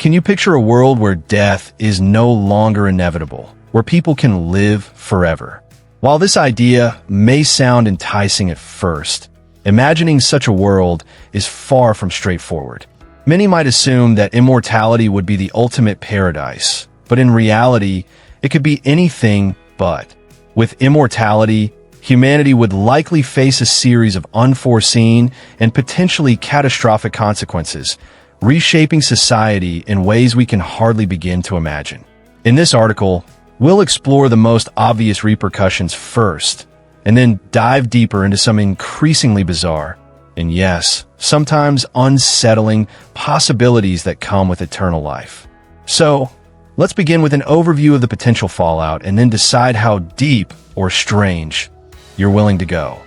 Can you picture a world where death is no longer inevitable, where people can live forever? While this idea may sound enticing at first, imagining such a world is far from straightforward. Many might assume that immortality would be the ultimate paradise, but in reality, it could be anything but. With immortality, humanity would likely face a series of unforeseen and potentially catastrophic consequences, reshaping society in ways we can hardly begin to imagine. In this article, we'll explore the most obvious repercussions first, and then dive deeper into some increasingly bizarre, and yes, sometimes unsettling possibilities that come with eternal life. So, let's begin with an overview of the potential fallout and then decide how deep or strange you're willing to go.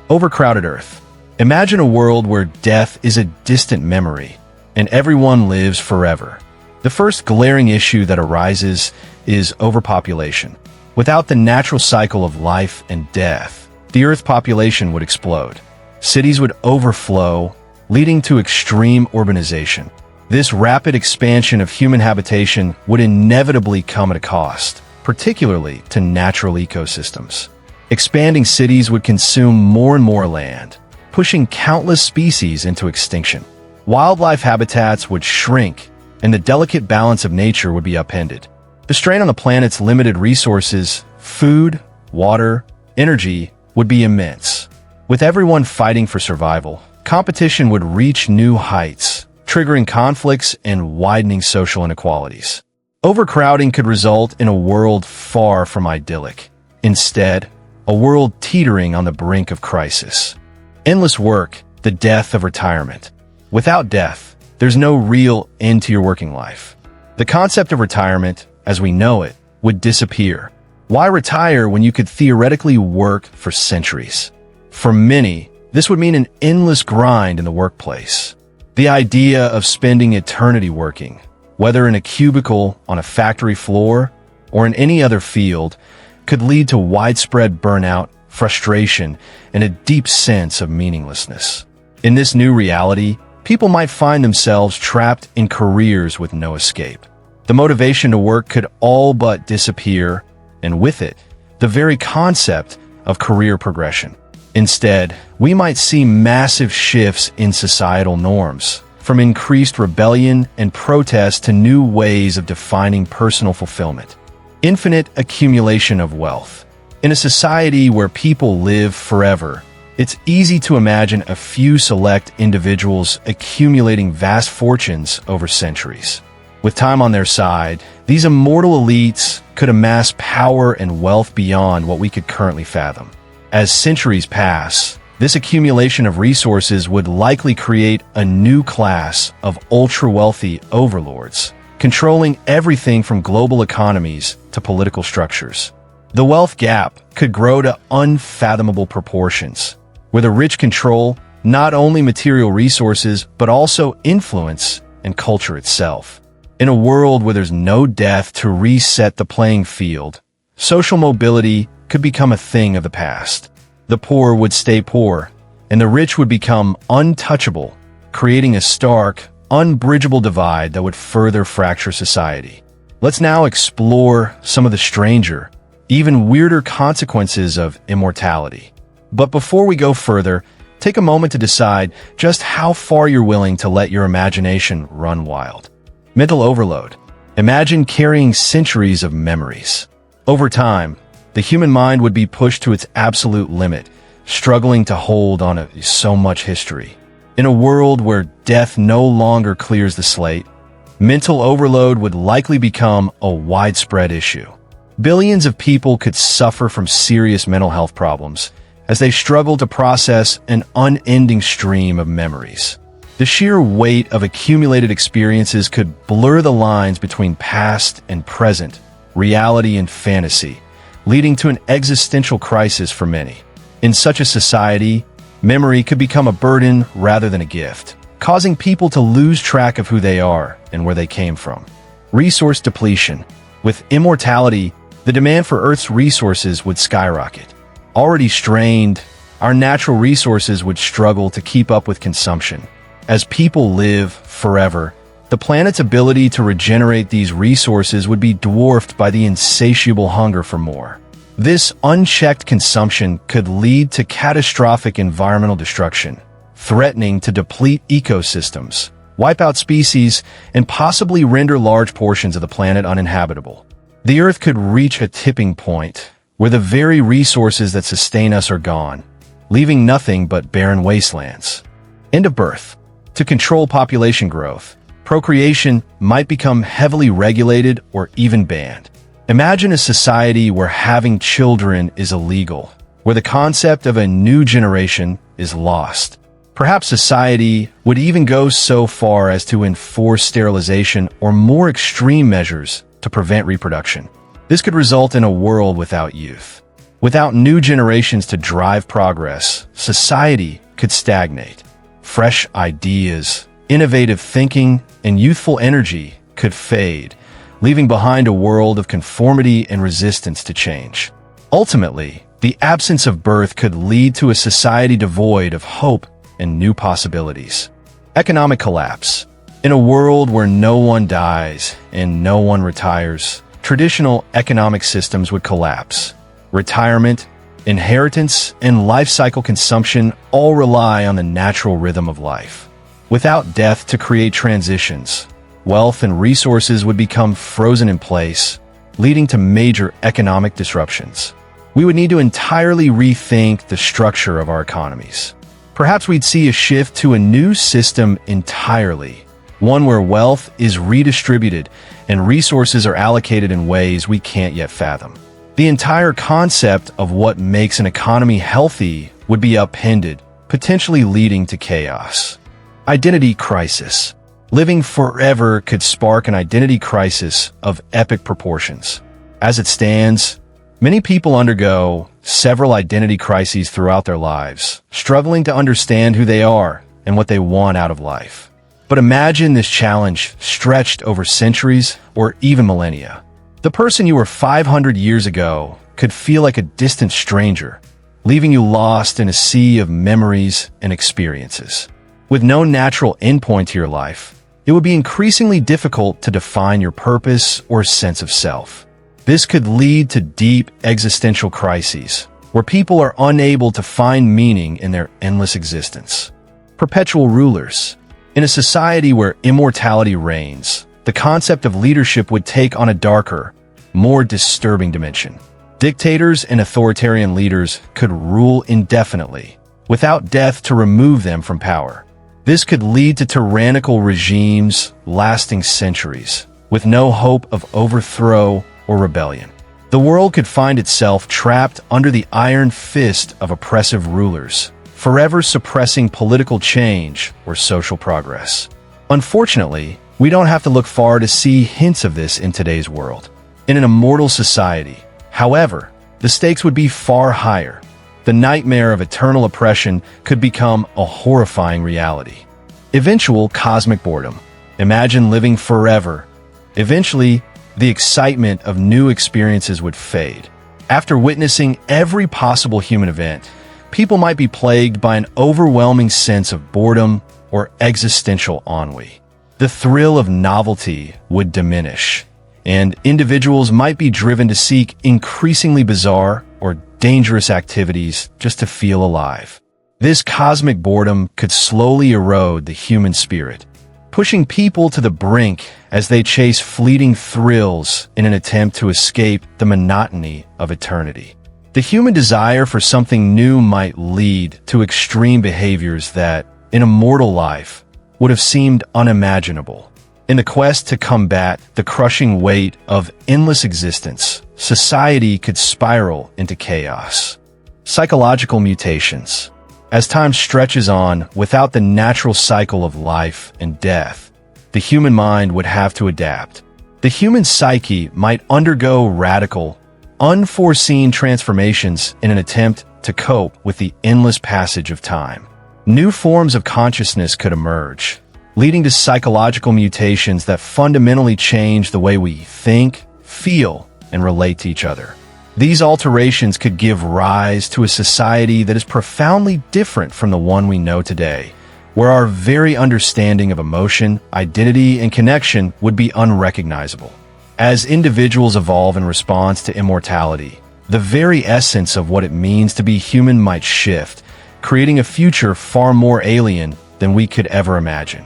Overcrowded Earth. Imagine a world where death is a distant memory and everyone lives forever. The first glaring issue that arises is overpopulation. Without the natural cycle of life and death, the Earth population would explode. Cities would overflow, leading to extreme urbanization. This rapid expansion of human habitation would inevitably come at a cost, particularly to natural ecosystems. Expanding cities would consume more and more land, pushing countless species into extinction. Wildlife habitats would shrink, and the delicate balance of nature would be upended. The strain on the planet's limited resources, food, water, energy, would be immense. With everyone fighting for survival, competition would reach new heights, triggering conflicts and widening social inequalities. Overcrowding could result in a world far from idyllic. Instead, a world teetering on the brink of crisis. Endless work, the death of retirement. Without death, there's no real end to your working life. The concept of retirement, as we know it, would disappear. Why retire when you could theoretically work for centuries? For many, this would mean an endless grind in the workplace. The idea of spending eternity working, whether in a cubicle on a factory floor or in any other field, could lead to widespread burnout, frustration, and a deep sense of meaninglessness. In this new reality, people might find themselves trapped in careers with no escape. The motivation to work could all but disappear, and with it, the very concept of career progression. Instead, we might see massive shifts in societal norms, from increased rebellion and protest to new ways of defining personal fulfillment. Infinite accumulation of wealth. In a society where people live forever, it's easy to imagine a few select individuals accumulating vast fortunes over centuries. With time on their side, these immortal elites could amass power and wealth beyond what we could currently fathom. As centuries pass, this accumulation of resources would likely create a new class of ultra-wealthy overlords, controlling everything from global economies to political structures. The wealth gap could grow to unfathomable proportions, where the rich control not only material resources but also influence and culture itself. In a world where there's no death to reset the playing field, social mobility could become a thing of the past. The poor would stay poor, and the rich would become untouchable, creating a stark, unbridgeable divide that would further fracture society. Let's now explore some of the stranger, even weirder consequences of immortality. But before we go further, take a moment to decide just how far you're willing to let your imagination run wild. Mental overload. Imagine carrying centuries of memories. Over time, the human mind would be pushed to its absolute limit, struggling to hold on to so much history. In a world where death no longer clears the slate, mental overload would likely become a widespread issue. Billions of people could suffer from serious mental health problems as they struggle to process an unending stream of memories. The sheer weight of accumulated experiences could blur the lines between past and present, reality and fantasy, leading to an existential crisis for many. In such a society, memory could become a burden rather than a gift, causing people to lose track of who they are and where they came from. Resource depletion. With immortality, the demand for Earth's resources would skyrocket. Already strained, our natural resources would struggle to keep up with consumption. As people live forever, the planet's ability to regenerate these resources would be dwarfed by the insatiable hunger for more. This unchecked consumption could lead to catastrophic environmental destruction, threatening to deplete ecosystems, wipe out species, and possibly render large portions of the planet uninhabitable. The Earth could reach a tipping point where the very resources that sustain us are gone, leaving nothing but barren wastelands. End of birth. To control population growth, procreation might become heavily regulated or even banned. Imagine a society where having children is illegal, where the concept of a new generation is lost. Perhaps society would even go so far as to enforce sterilization or more extreme measures to prevent reproduction. This could result in a world without youth. Without new generations to drive progress, society could stagnate. Fresh ideas, innovative thinking, and youthful energy could fade, leaving behind a world of conformity and resistance to change. Ultimately, the absence of birth could lead to a society devoid of hope and new possibilities. Economic collapse. In a world where no one dies and no one retires, traditional economic systems would collapse. Retirement, inheritance, and life cycle consumption all rely on the natural rhythm of life. Without death to create transitions, wealth and resources would become frozen in place, leading to major economic disruptions. We would need to entirely rethink the structure of our economies. Perhaps we'd see a shift to a new system entirely, one where wealth is redistributed and resources are allocated in ways we can't yet fathom. The entire concept of what makes an economy healthy would be upended, potentially leading to chaos. Identity crisis. Living forever could spark an identity crisis of epic proportions. As it stands, many people undergo several identity crises throughout their lives, struggling to understand who they are and what they want out of life. But imagine this challenge stretched over centuries or even millennia. The person you were 500 years ago could feel like a distant stranger, leaving you lost in a sea of memories and experiences. With no natural endpoint to your life, it would be increasingly difficult to define your purpose or sense of self. This could lead to deep existential crises, where people are unable to find meaning in their endless existence. Perpetual rulers. In a society where immortality reigns, the concept of leadership would take on a darker, more disturbing dimension. Dictators and authoritarian leaders could rule indefinitely, without death to remove them from power. This could lead to tyrannical regimes lasting centuries, with no hope of overthrow or rebellion. The world could find itself trapped under the iron fist of oppressive rulers, forever suppressing political change or social progress. Unfortunately, we don't have to look far to see hints of this in today's world. In an immortal society, however, the stakes would be far higher. The nightmare of eternal oppression could become a horrifying reality. Eventual cosmic boredom. Imagine living forever. Eventually, the excitement of new experiences would fade. After witnessing every possible human event, people might be plagued by an overwhelming sense of boredom or existential ennui. The thrill of novelty would diminish, and individuals might be driven to seek increasingly bizarre or dangerous activities just to feel alive. This cosmic boredom could slowly erode the human spirit, pushing people to the brink as they chase fleeting thrills in an attempt to escape the monotony of eternity. The human desire for something new might lead to extreme behaviors that, in a mortal life, would have seemed unimaginable. In the quest to combat the crushing weight of endless existence, society could spiral into chaos. Psychological mutations. As time stretches on without the natural cycle of life and death, the human mind would have to adapt. The human psyche might undergo radical, unforeseen transformations in an attempt to cope with the endless passage of time. New forms of consciousness could emerge, leading to psychological mutations that fundamentally change the way we think, feel, and relate to each other. These alterations could give rise to a society that is profoundly different from the one we know today, where our very understanding of emotion, identity, and connection would be unrecognizable. As individuals evolve in response to immortality, the very essence of what it means to be human might shift, creating a future far more alien than we could ever imagine.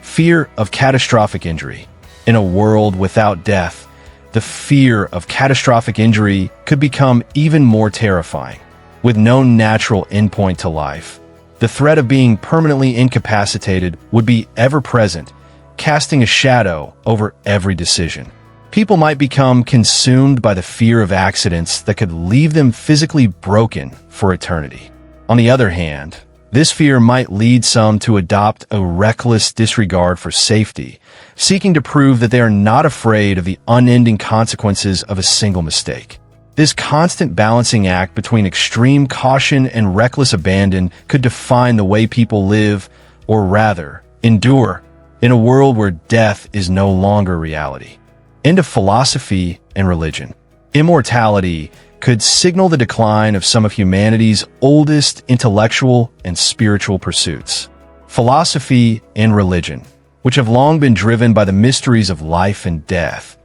Fear of catastrophic injury. In a world without death, the fear of catastrophic injury could become even more terrifying. With no natural endpoint to life, the threat of being permanently incapacitated would be ever present, casting a shadow over every decision. People might become consumed by the fear of accidents that could leave them physically broken for eternity. On the other hand, this fear might lead some to adopt a reckless disregard for safety, seeking to prove that they are not afraid of the unending consequences of a single mistake. This constant balancing act between extreme caution and reckless abandon could define the way people live, or rather, endure, in a world where death is no longer reality. Into philosophy and religion. Immortality could signal the decline of some of humanity's oldest intellectual and spiritual pursuits. Philosophy and religion, which have long been driven by the mysteries of life and death,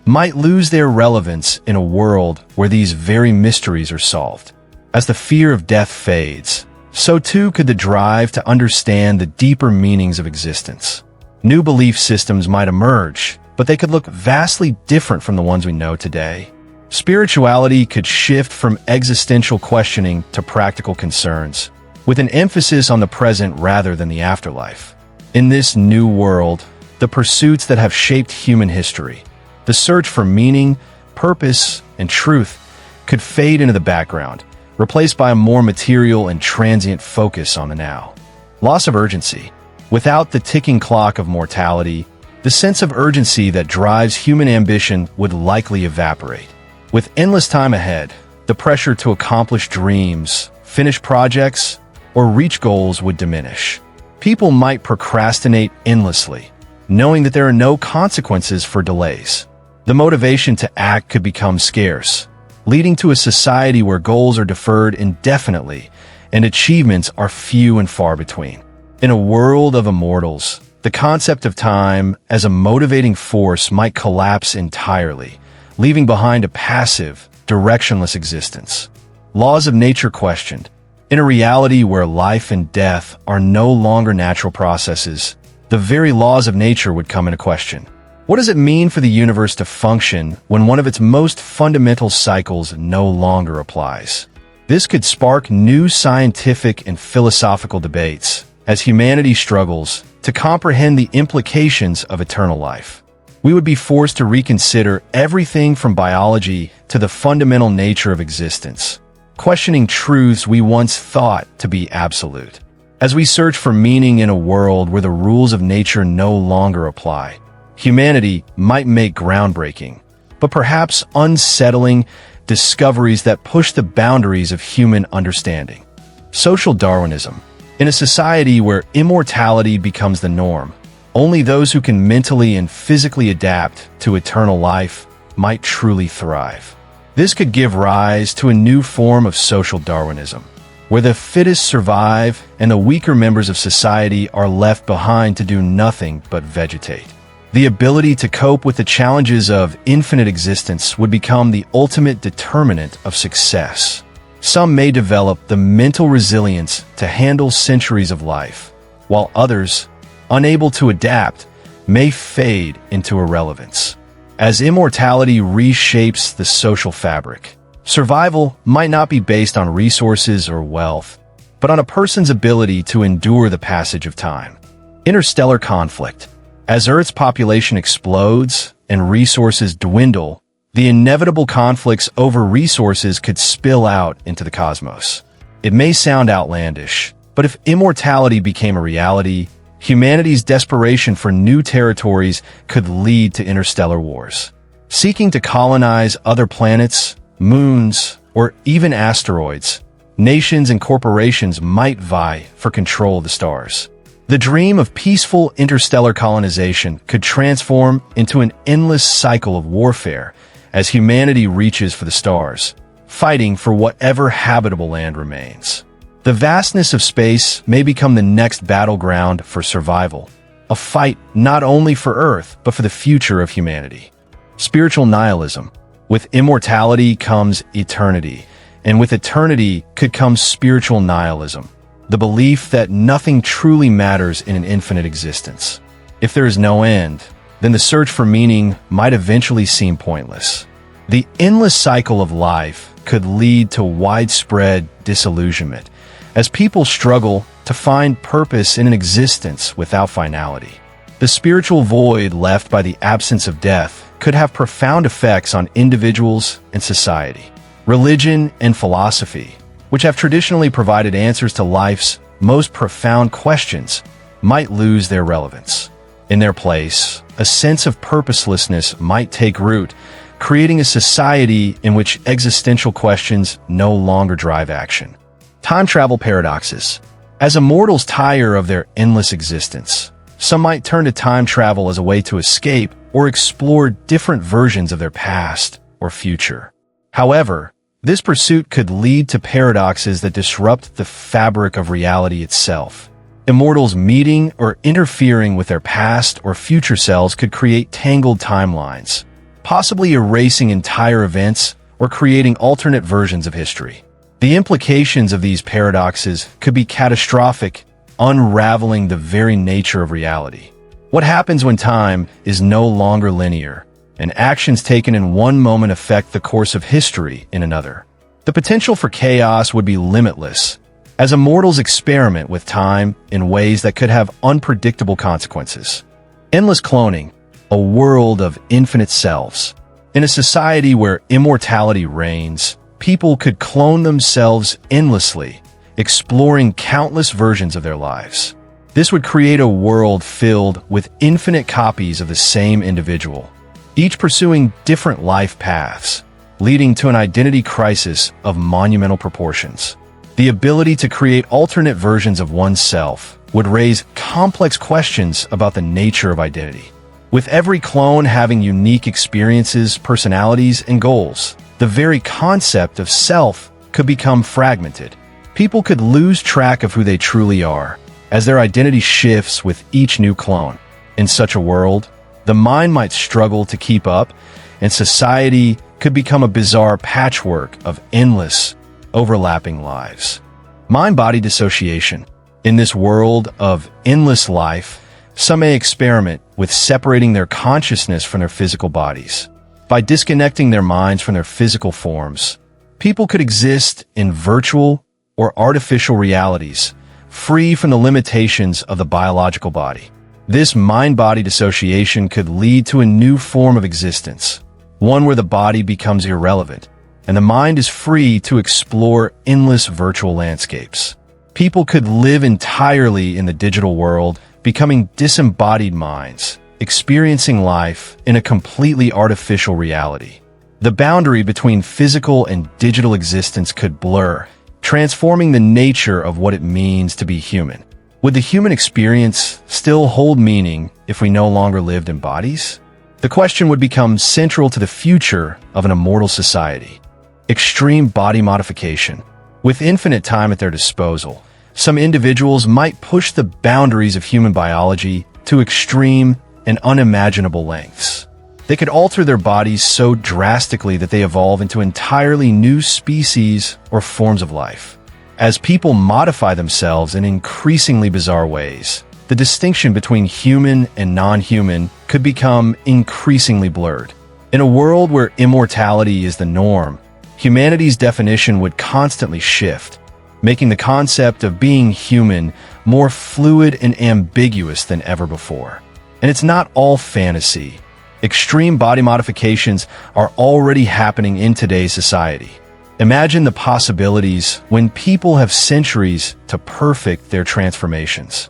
might lose their relevance in a world where these very mysteries are solved. As the fear of death fades, so too could the drive to understand the deeper meanings of existence. New belief systems might emerge, but they could look vastly different from the ones we know today. Spirituality could shift from existential questioning to practical concerns, with an emphasis on the present rather than the afterlife. In this new world, the pursuits that have shaped human history, the search for meaning, purpose, and truth, could fade into the background, replaced by a more material and transient focus on the now. Loss of urgency. Without the ticking clock of mortality, the sense of urgency that drives human ambition would likely evaporate. With endless time ahead, the pressure to accomplish dreams, finish projects, or reach goals would diminish. People might procrastinate endlessly, knowing that there are no consequences for delays. The motivation to act could become scarce, leading to a society where goals are deferred indefinitely and achievements are few and far between. In a world of immortals, the concept of time as a motivating force might collapse entirely, leaving behind a passive, directionless existence. Laws of nature questioned. In a reality where life and death are no longer natural processes, the very laws of nature would come into question. What does it mean for the universe to function when one of its most fundamental cycles no longer applies? This could spark new scientific and philosophical debates as humanity struggles to comprehend the implications of eternal life. We would be forced to reconsider everything from biology to the fundamental nature of existence, questioning truths we once thought to be absolute. As we search for meaning in a world where the rules of nature no longer apply, humanity might make groundbreaking, but perhaps unsettling discoveries that push the boundaries of human understanding. Social Darwinism. In a society where immortality becomes the norm, only those who can mentally and physically adapt to eternal life might truly thrive. This could give rise to a new form of social Darwinism, where the fittest survive and the weaker members of society are left behind to do nothing but vegetate. The ability to cope with the challenges of infinite existence would become the ultimate determinant of success. Some may develop the mental resilience to handle centuries of life, while others, unable to adapt, may fade into irrelevance. As immortality reshapes the social fabric, survival might not be based on resources or wealth, but on a person's ability to endure the passage of time. Interstellar conflict. As Earth's population explodes and resources dwindle, the inevitable conflicts over resources could spill out into the cosmos. It may sound outlandish, but if immortality became a reality, humanity's desperation for new territories could lead to interstellar wars. Seeking to colonize other planets, moons, or even asteroids, nations and corporations might vie for control of the stars. The dream of peaceful interstellar colonization could transform into an endless cycle of warfare as humanity reaches for the stars, fighting for whatever habitable land remains. The vastness of space may become the next battleground for survival, a fight not only for Earth, but for the future of humanity. Spiritual nihilism. With immortality comes eternity, and with eternity could come spiritual nihilism, the belief that nothing truly matters in an infinite existence. If there is no end, then the search for meaning might eventually seem pointless. The endless cycle of life could lead to widespread disillusionment, as people struggle to find purpose in an existence without finality. The spiritual void left by the absence of death could have profound effects on individuals and society. Religion and philosophy, which have traditionally provided answers to life's most profound questions, might lose their relevance. In their place, a sense of purposelessness might take root, creating a society in which existential questions no longer drive action. Time travel paradoxes. As immortals tire of their endless existence, some might turn to time travel as a way to escape or explore different versions of their past or future. However, this pursuit could lead to paradoxes that disrupt the fabric of reality itself. Immortals meeting or interfering with their past or future selves could create tangled timelines, possibly erasing entire events or creating alternate versions of history. The implications of these paradoxes could be catastrophic, unraveling the very nature of reality. What happens when time is no longer linear, and actions taken in one moment affect the course of history in another? The potential for chaos would be limitless, as immortals experiment with time in ways that could have unpredictable consequences. Endless cloning, a world of infinite selves. In a society where immortality reigns, people could clone themselves endlessly, exploring countless versions of their lives. This would create a world filled with infinite copies of the same individual, each pursuing different life paths, leading to an identity crisis of monumental proportions. The ability to create alternate versions of oneself would raise complex questions about the nature of identity. With every clone having unique experiences, personalities, and goals, the very concept of self could become fragmented. People could lose track of who they truly are, as their identity shifts with each new clone. In such a world, the mind might struggle to keep up, and society could become a bizarre patchwork of endless, overlapping lives. Mind-body dissociation. In this world of endless life, some may experiment with separating their consciousness from their physical bodies. By disconnecting their minds from their physical forms, people could exist in virtual or artificial realities, free from the limitations of the biological body. This mind-body dissociation could lead to a new form of existence, one where the body becomes irrelevant, and the mind is free to explore endless virtual landscapes. People could live entirely in the digital world, becoming disembodied minds, experiencing life in a completely artificial reality. The boundary between physical and digital existence could blur, transforming the nature of what it means to be human. Would the human experience still hold meaning if we no longer lived in bodies? The question would become central to the future of an immortal society. Extreme body modification. With infinite time at their disposal, some individuals might push the boundaries of human biology to extreme and unimaginable lengths. They could alter their bodies so drastically that they evolve into entirely new species or forms of life. As people modify themselves in increasingly bizarre ways, the distinction between human and non-human could become increasingly blurred. In a world where immortality is the norm, humanity's definition would constantly shift, making the concept of being human more fluid and ambiguous than ever before. And it's not all fantasy. Extreme body modifications are already happening in today's society. Imagine the possibilities when people have centuries to perfect their transformations.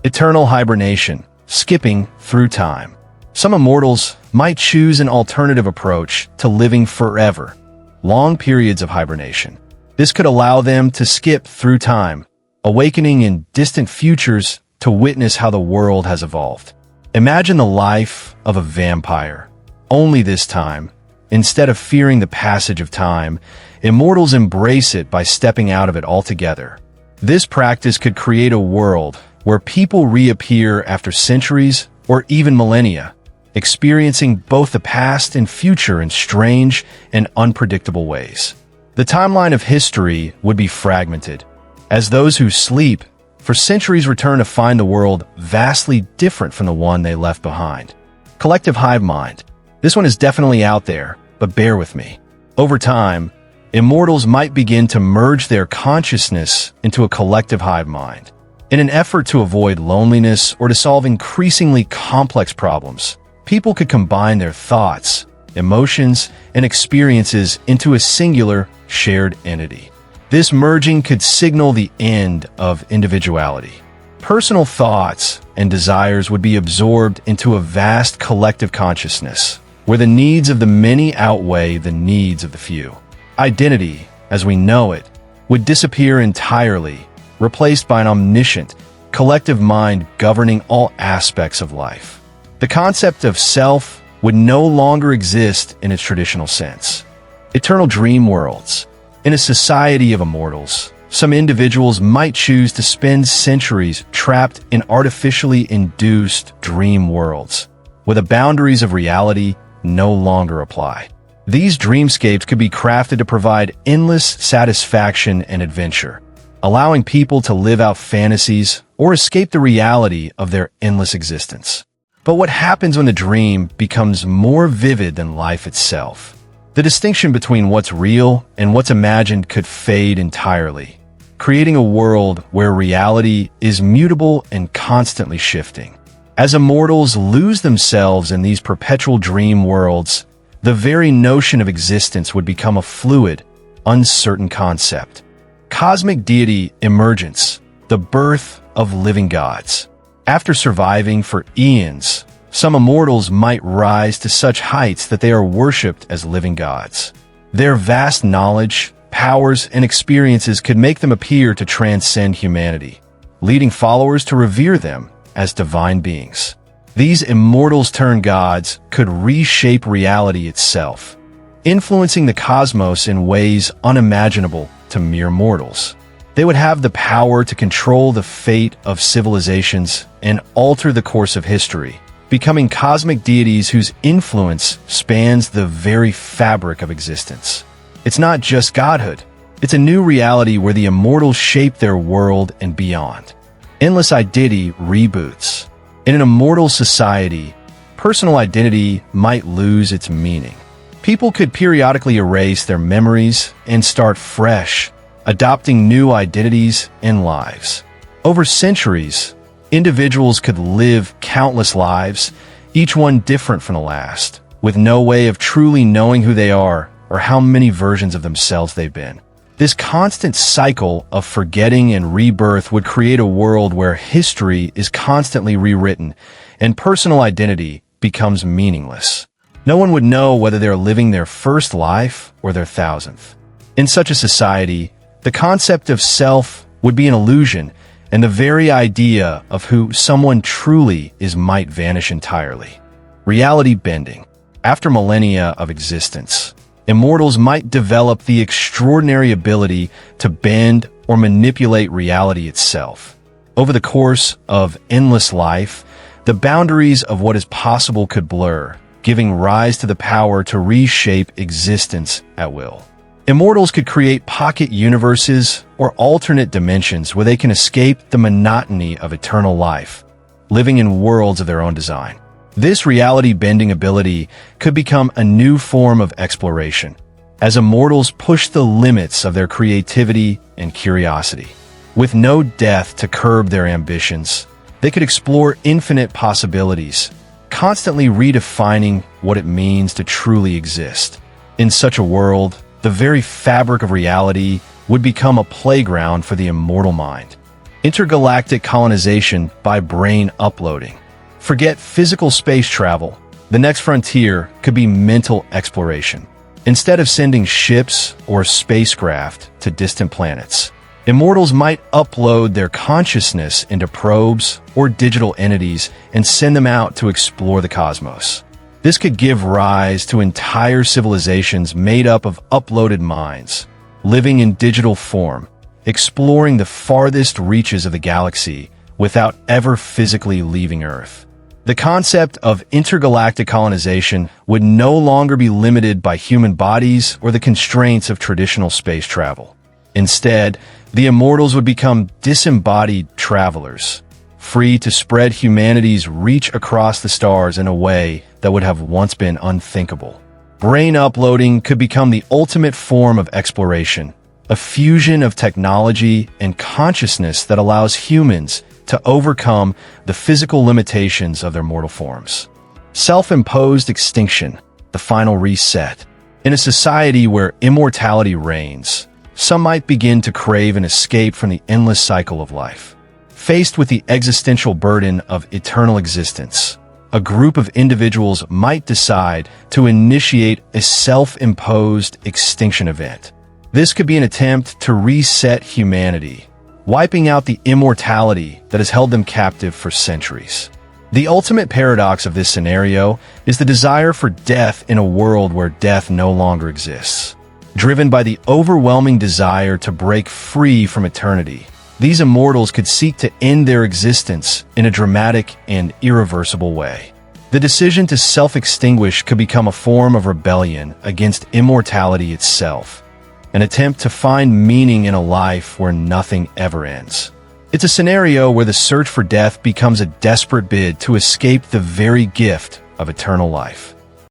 Eternal hibernation, skipping through time. Some immortals might choose an alternative approach to living forever, long periods of hibernation. This could allow them to skip through time, awakening in distant futures to witness how the world has evolved. Imagine the life of a vampire. Only this time, instead of fearing the passage of time, immortals embrace it by stepping out of it altogether. This practice could create a world where people reappear after centuries or even millennia, experiencing both the past and future in strange and unpredictable ways. The timeline of history would be fragmented, as those who sleep for centuries return to find the world vastly different from the one they left behind. Collective hive mind. This one is definitely out there, but bear with me. Over time, immortals might begin to merge their consciousness into a collective hive mind. In an effort to avoid loneliness or to solve increasingly complex problems, people could combine their thoughts, emotions, and experiences into a singular, shared entity. This merging could signal the end of individuality. Personal thoughts and desires would be absorbed into a vast collective consciousness, where the needs of the many outweigh the needs of the few. Identity, as we know it, would disappear entirely, replaced by an omniscient, collective mind governing all aspects of life. The concept of self would no longer exist in its traditional sense. Eternal dream worlds. In a society of immortals, some individuals might choose to spend centuries trapped in artificially induced dream worlds, where the boundaries of reality no longer apply. These dreamscapes could be crafted to provide endless satisfaction and adventure, allowing people to live out fantasies or escape the reality of their endless existence. But what happens when the dream becomes more vivid than life itself? The distinction between what's real and what's imagined could fade entirely, creating a world where reality is mutable and constantly shifting. As immortals lose themselves in these perpetual dream worlds, the very notion of existence would become a fluid, uncertain concept. Cosmic deity emergence, the birth of living gods. After surviving for eons, some immortals might rise to such heights that they are worshipped as living gods. Their vast knowledge, powers, and experiences could make them appear to transcend humanity, leading followers to revere them as divine beings. These immortals turned gods could reshape reality itself, influencing the cosmos in ways unimaginable to mere mortals. They would have the power to control the fate of civilizations and alter the course of history, becoming cosmic deities whose influence spans the very fabric of existence. It's not just godhood. It's a new reality where the immortals shape their world and beyond. Endless identity reboots. In an immortal society, personal identity might lose its meaning. People could periodically erase their memories and start fresh, adopting new identities and lives. Over centuries, individuals could live countless lives, each one different from the last, with no way of truly knowing who they are or how many versions of themselves they've been. This constant cycle of forgetting and rebirth would create a world where history is constantly rewritten and personal identity becomes meaningless. No one would know whether they're living their first life or their thousandth. In such a society, the concept of self would be an illusion, and the very idea of who someone truly is might vanish entirely. Reality bending. After millennia of existence, immortals might develop the extraordinary ability to bend or manipulate reality itself. Over the course of endless life, the boundaries of what is possible could blur, giving rise to the power to reshape existence at will. Immortals could create pocket universes or alternate dimensions where they can escape the monotony of eternal life, living in worlds of their own design. This reality-bending ability could become a new form of exploration, as immortals push the limits of their creativity and curiosity. With no death to curb their ambitions, they could explore infinite possibilities, constantly redefining what it means to truly exist. In such a world, the very fabric of reality would become a playground for the immortal mind. Intergalactic colonization by brain uploading. Forget physical space travel. The next frontier could be mental exploration. Instead of sending ships or spacecraft to distant planets, immortals might upload their consciousness into probes or digital entities and send them out to explore the cosmos. This could give rise to entire civilizations made up of uploaded minds, living in digital form, exploring the farthest reaches of the galaxy without ever physically leaving Earth. The concept of intergalactic colonization would no longer be limited by human bodies or the constraints of traditional space travel. Instead, the immortals would become disembodied travelers, free to spread humanity's reach across the stars in a way that would have once been unthinkable. Brain uploading could become the ultimate form of exploration, a fusion of technology and consciousness that allows humans to overcome the physical limitations of their mortal forms. Self-imposed extinction, the final reset. In a society where immortality reigns, some might begin to crave an escape from the endless cycle of life. Faced with the existential burden of eternal existence, a group of individuals might decide to initiate a self-imposed extinction event. This could be an attempt to reset humanity, wiping out the immortality that has held them captive for centuries. The ultimate paradox of this scenario is the desire for death in a world where death no longer exists. Driven by the overwhelming desire to break free from eternity, these immortals could seek to end their existence in a dramatic and irreversible way. The decision to self-extinguish could become a form of rebellion against immortality itself, an attempt to find meaning in a life where nothing ever ends. It's a scenario where the search for death becomes a desperate bid to escape the very gift of eternal life.